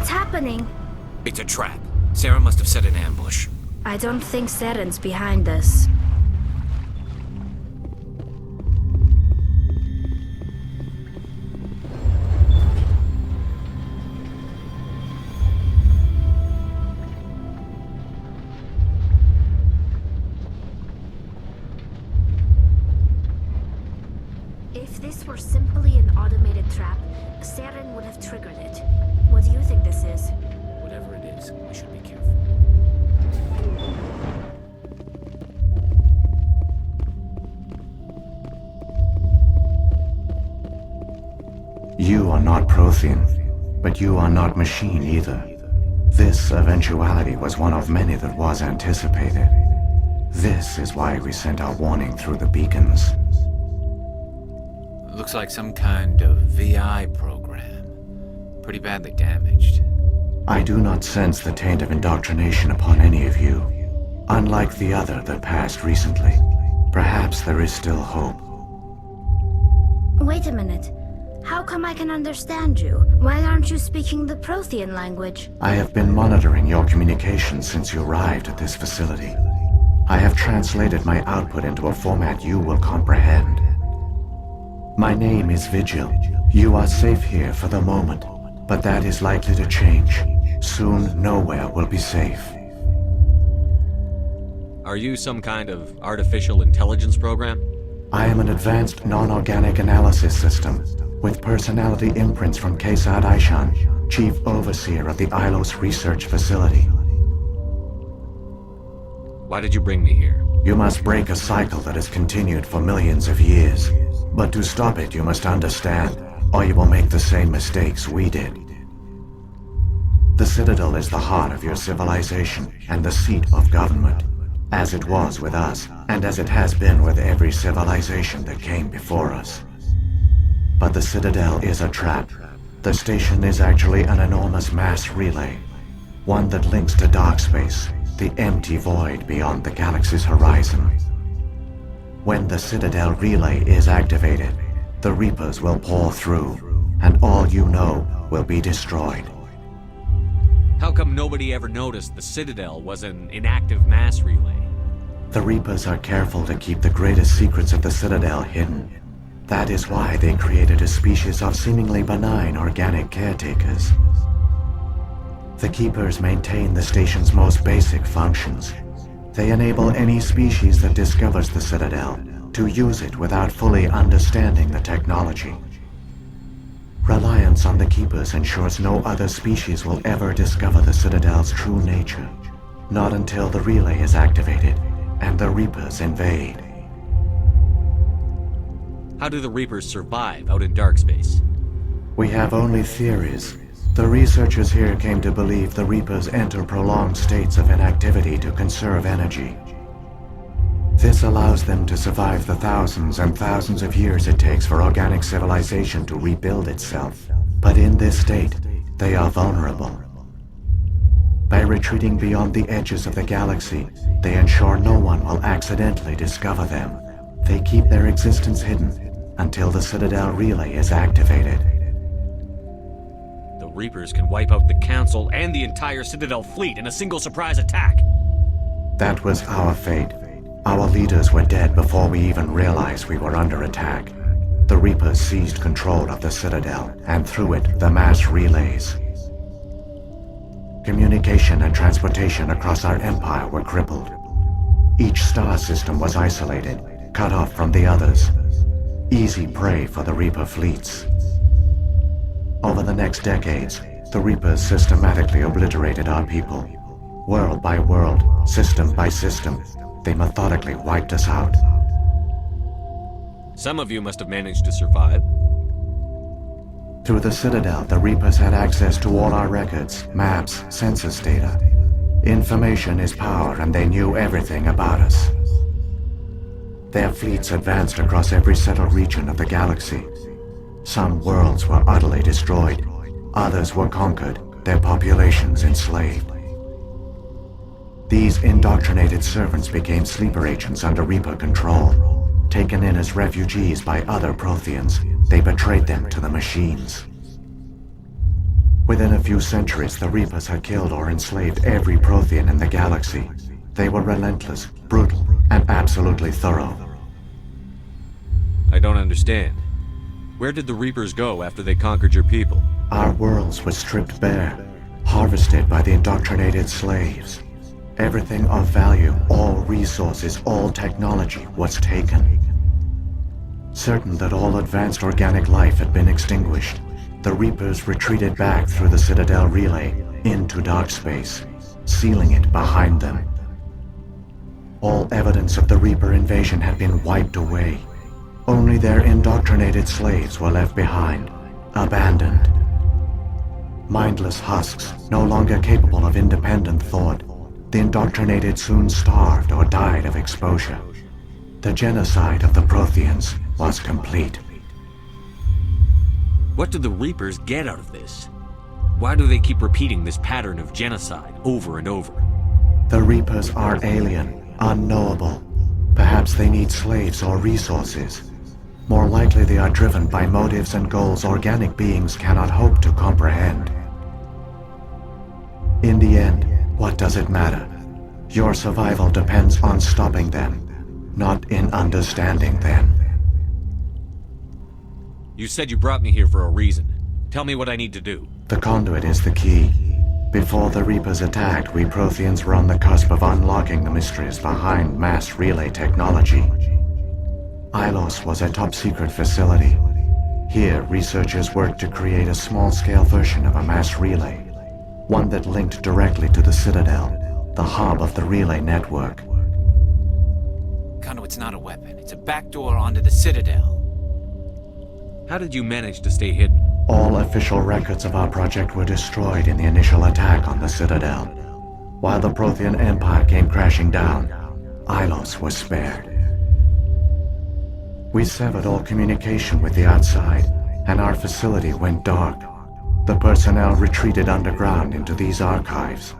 What's happening? It's a trap. Sarah must have set an ambush. I don't think Seren's behind this. If this were simply an automated trap, Seren would have triggered it. What do you think this is? Whatever it is, we should be careful. You are not Prothean, but you are not machine either. This eventuality was one of many that was anticipated. This is why we sent our warning through the beacons. Looks like some kind of VI program. Pretty badly damaged. I do not sense the taint of indoctrination upon any of you. Unlike the other that passed recently, perhaps there is still hope. Wait a minute. How come I can understand you? Why aren't you speaking the Prothean language? I have been monitoring your communications since you arrived at this facility. I have translated my output into a format you will comprehend. My name is Vigil. You are safe here for the moment, but that is likely to change. Soon, nowhere will be safe. Are you some kind of artificial intelligence program? I am an advanced non-organic analysis system, with personality imprints from Kesad Aishan, Chief Overseer of the Ilose Research Facility. Why did you bring me here? You must break a cycle that has continued for millions of years. But to stop it, you must understand, or you will make the same mistakes we did. The Citadel is the heart of your civilization and the seat of government, as it was with us, and as it has been with every civilization that came before us. But the Citadel is a trap. The station is actually an enormous mass relay, one that links to dark space, the empty void beyond the galaxy's horizon. When the Citadel relay is activated, the Reapers will pour through, and all you know will be destroyed. How come nobody ever noticed the Citadel was an inactive mass relay? The Reapers are careful to keep the greatest secrets of the Citadel hidden. That is why they created a species of seemingly benign organic caretakers. The Keepers maintain the station's most basic functions. They enable any species that discovers the Citadel to use it without fully understanding the technology. Reliance on the Keepers ensures no other species will ever discover the Citadel's true nature. Not until the relay is activated and the Reapers invade. How do the Reapers survive out in dark space? We have only theories. The researchers here came to believe the Reapers enter prolonged states of inactivity to conserve energy. This allows them to survive the thousands and thousands of years it takes for organic civilization to rebuild itself. But in this state, they are vulnerable. By retreating beyond the edges of the galaxy, they ensure no one will accidentally discover them. They keep their existence hidden until the Citadel relay is activated. The Reapers can wipe out the Council and the entire Citadel fleet in a single surprise attack. That was our fate. Our leaders were dead before we even realized we were under attack. The Reapers seized control of the Citadel, and through it, the mass relays. Communication and transportation across our empire were crippled. Each star system was isolated, cut off from the others. Easy prey for the Reaper fleets. Over the next decades, the Reapers systematically obliterated our people. World by world, system by system, they methodically wiped us out. Some of you must have managed to survive. Through the Citadel, the Reapers had access to all our records, maps, census data. Information is power, and they knew everything about us. Their fleets advanced across every settled region of the galaxy. Some worlds were utterly destroyed, others were conquered, their populations enslaved. These indoctrinated servants became sleeper agents under Reaper control. Taken in as refugees by other Protheans, they betrayed them to the machines. Within a few centuries, the Reapers had killed or enslaved every Prothean in the galaxy. They were relentless, brutal, and absolutely thorough. I don't understand. Where did the Reapers go after they conquered your people? Our worlds were stripped bare, harvested by the indoctrinated slaves. Everything of value, all resources, all technology was taken. Certain that all advanced organic life had been extinguished, the Reapers retreated back through the Citadel relay into dark space, sealing it behind them. All evidence of the Reaper invasion had been wiped away. Only their indoctrinated slaves were left behind, abandoned. Mindless husks, no longer capable of independent thought, the indoctrinated soon starved or died of exposure. The genocide of the Protheans was complete. What do the Reapers get out of this? Why do they keep repeating this pattern of genocide over and over? The Reapers are alien, unknowable. Perhaps they need slaves or resources. More likely they are driven by motives and goals organic beings cannot hope to comprehend. In the end, what does it matter? Your survival depends on stopping them, not in understanding them. You said you brought me here for a reason. Tell me what I need to do. The conduit is the key. Before the Reapers attacked, we Protheans were on the cusp of unlocking the mysteries behind mass relay technology. Ilose was a top-secret facility. Here, researchers worked to create a small-scale version of a mass relay, one that linked directly to the Citadel, the hub of the relay network. Conduit's not a weapon. It's a backdoor onto the Citadel. How did you manage to stay hidden? All official records of our project were destroyed in the initial attack on the Citadel. While the Prothean Empire came crashing down, Ilose was spared. We severed all communication with the outside, and our facility went dark. The personnel retreated underground into these archives.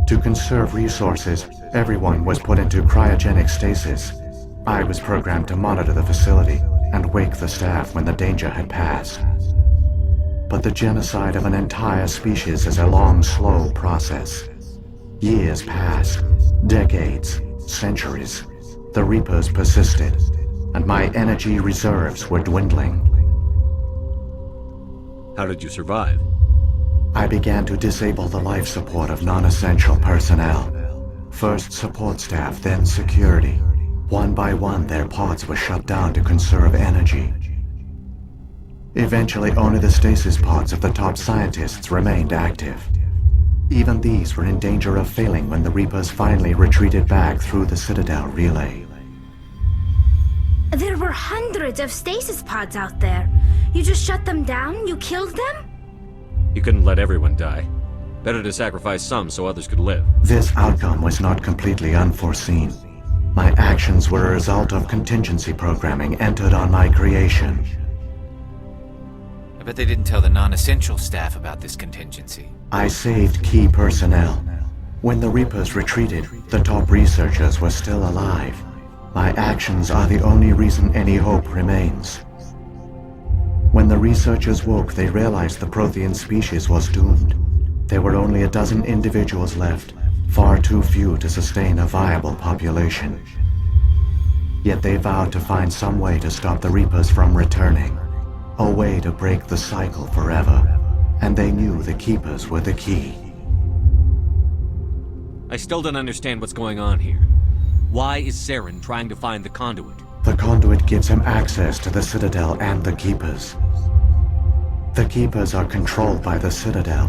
To conserve resources, everyone was put into cryogenic stasis. I was programmed to monitor the facility and wake the staff when the danger had passed. But the genocide of an entire species is a long, slow process. Years passed, decades, centuries. The Reapers persisted, and my energy reserves were dwindling. How did you survive? I began to disable the life support of non-essential personnel. First support staff, then security. One by one, their pods were shut down to conserve energy. Eventually, only the stasis pods of the top scientists remained active. Even these were in danger of failing when the Reapers finally retreated back through the Citadel relay. There were hundreds of stasis pods out there. You just shut them down? You killed them? You couldn't let everyone die. Better to sacrifice some so others could live. This outcome was not completely unforeseen. My actions were a result of contingency programming entered on my creation. I bet they didn't tell the non-essential staff about this contingency. I saved key personnel. When the Reapers retreated, the top researchers were still alive. My actions are the only reason any hope remains. When the researchers woke, they realized the Prothean species was doomed. There were only a dozen individuals left, far too few to sustain a viable population. Yet they vowed to find some way to stop the Reapers from returning, a way to break the cycle forever, and they knew the Keepers were the key. I still don't understand what's going on here. Why is Saren trying to find the conduit? The conduit gives him access to the Citadel and the Keepers. The Keepers are controlled by the Citadel.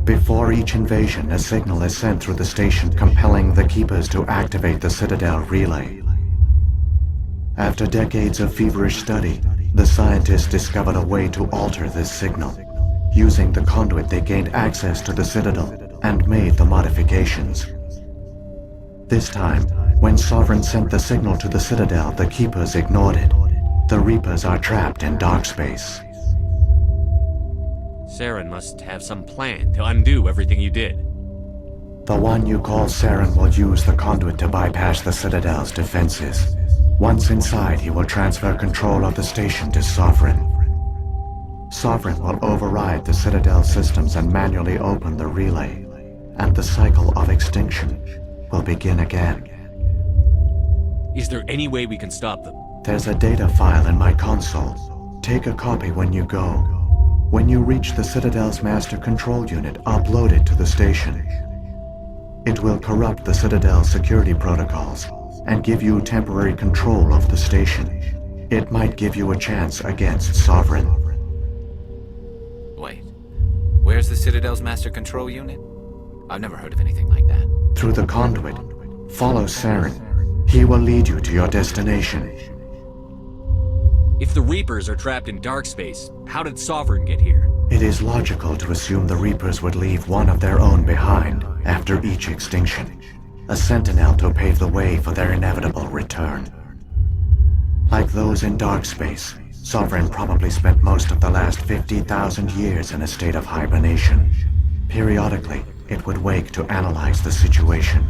Before each invasion, a signal is sent through the station compelling the Keepers to activate the Citadel relay. After decades of feverish study, the scientists discovered a way to alter this signal. Using the conduit, they gained access to the Citadel and made the modifications. This time, when Sovereign sent the signal to the Citadel, the Keepers ignored it. The Reapers are trapped in dark space. Saren must have some plan to undo everything you did. The one you call Saren will use the conduit to bypass the Citadel's defenses. Once inside, he will transfer control of the station to Sovereign. Sovereign will override the Citadel systems and manually open the relay, and the cycle of extinction will begin again. Is there any way we can stop them? There's a data file in my console. Take a copy when you go. When you reach the Citadel's master control unit, upload it to the station. It will corrupt the Citadel's security protocols and give you temporary control of the station. It might give you a chance against Sovereign. Wait, where's the Citadel's master control unit? I've never heard of anything like that. Through the conduit, follow Saren. He will lead you to your destination. If the Reapers are trapped in dark space, how did Sovereign get here? It is logical to assume the Reapers would leave one of their own behind after each extinction. A sentinel to pave the way for their inevitable return. Like those in dark space, Sovereign probably spent most of the last 50,000 years in a state of hibernation. Periodically, it would wake to analyze the situation.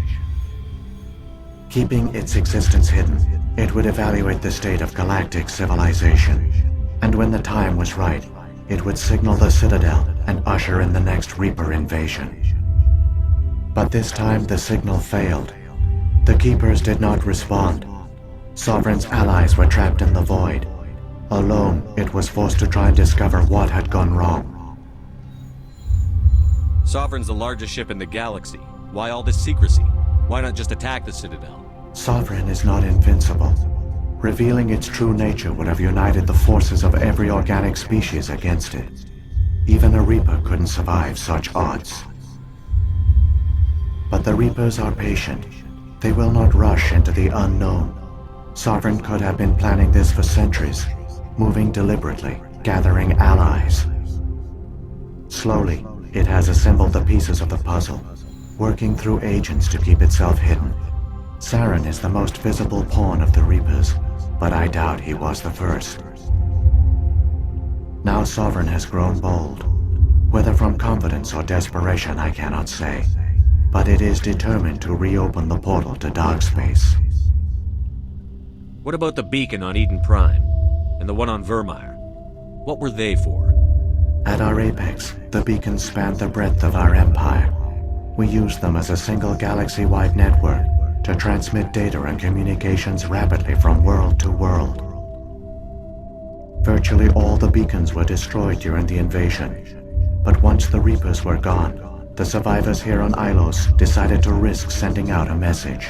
Keeping its existence hidden, it would evaluate the state of galactic civilization. And when the time was right, it would signal the Citadel and usher in the next Reaper invasion. But this time the signal failed. The Keepers did not respond. Sovereign's allies were trapped in the void. Alone, it was forced to try and discover what had gone wrong. Sovereign's the largest ship in the galaxy. Why all this secrecy? Why not just attack the Citadel? Sovereign is not invincible. Revealing its true nature would have united the forces of every organic species against it. Even a Reaper couldn't survive such odds. But the Reapers are patient. They will not rush into the unknown. Sovereign could have been planning this for centuries, moving deliberately, gathering allies. Slowly, it has assembled the pieces of the puzzle, working through agents to keep itself hidden. Saren is the most visible pawn of the Reapers, but I doubt he was the first. Now Sovereign has grown bold. Whether from confidence or desperation, I cannot say. But it is determined to reopen the portal to dark space. What about the beacon on Eden Prime? And the one on Vermeer? What were they for? At our apex, the beacons spanned the breadth of our empire. We used them as a single galaxy-wide network to transmit data and communications rapidly from world to world. Virtually all the beacons were destroyed during the invasion, but once the Reapers were gone, the survivors here on Ilose decided to risk sending out a message.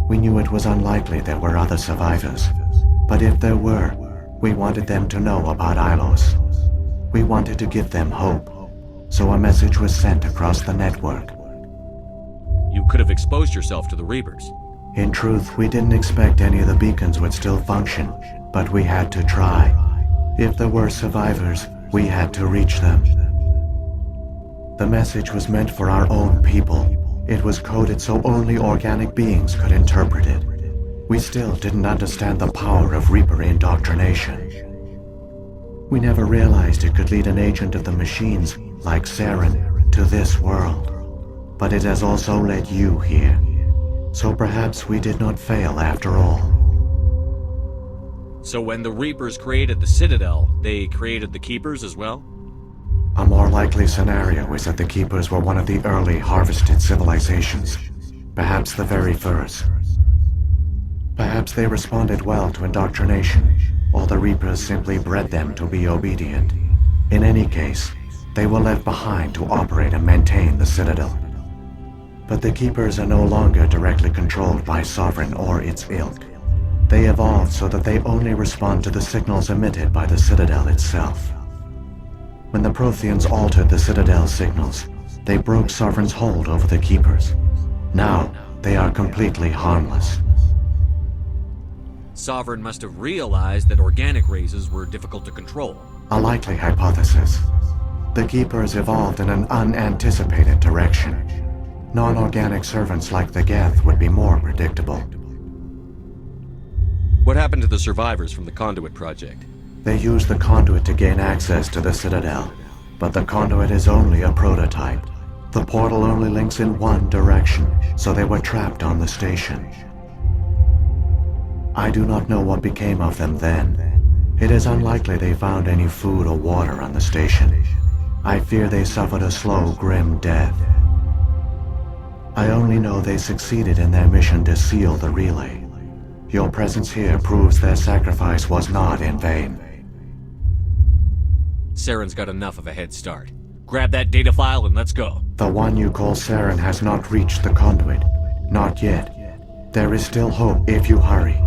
We knew it was unlikely there were other survivors, but if there were, we wanted them to know about Ilose. We wanted to give them hope, so a message was sent across the network. You could have exposed yourself to the Reapers. In truth, we didn't expect any of the beacons would still function, but we had to try. If there were survivors, we had to reach them. The message was meant for our own people. It was coded so only organic beings could interpret it. We still didn't understand the power of Reaper indoctrination. We never realized it could lead an agent of the machines, like Saren, to this world. But it has also led you here. So perhaps we did not fail after all. So when the Reapers created the Citadel, they created the Keepers as well? A more likely scenario is that the Keepers were one of the early harvested civilizations. Perhaps the very first. Perhaps they responded well to indoctrination, or the Reapers simply bred them to be obedient. In any case, they were left behind to operate and maintain the Citadel. But the Keepers are no longer directly controlled by Sovereign or its ilk. They evolved so that they only respond to the signals emitted by the Citadel itself. When the Protheans altered the Citadel's signals, they broke Sovereign's hold over the Keepers. Now, they are completely harmless. Sovereign must have realized that organic races were difficult to control. A likely hypothesis. The Keepers evolved in an unanticipated direction. Non-organic servants like the Geth would be more predictable. What happened to the survivors from the Conduit project? They used the conduit to gain access to the Citadel, but the conduit is only a prototype. The portal only links in one direction, so they were trapped on the station. I do not know what became of them then. It is unlikely they found any food or water on the station. I fear they suffered a slow, grim death. I only know they succeeded in their mission to seal the relay. Your presence here proves their sacrifice was not in vain. Saren's got enough of a head start. Grab that data file and let's go. The one you call Saren has not reached the conduit. Not yet. There is still hope if you hurry.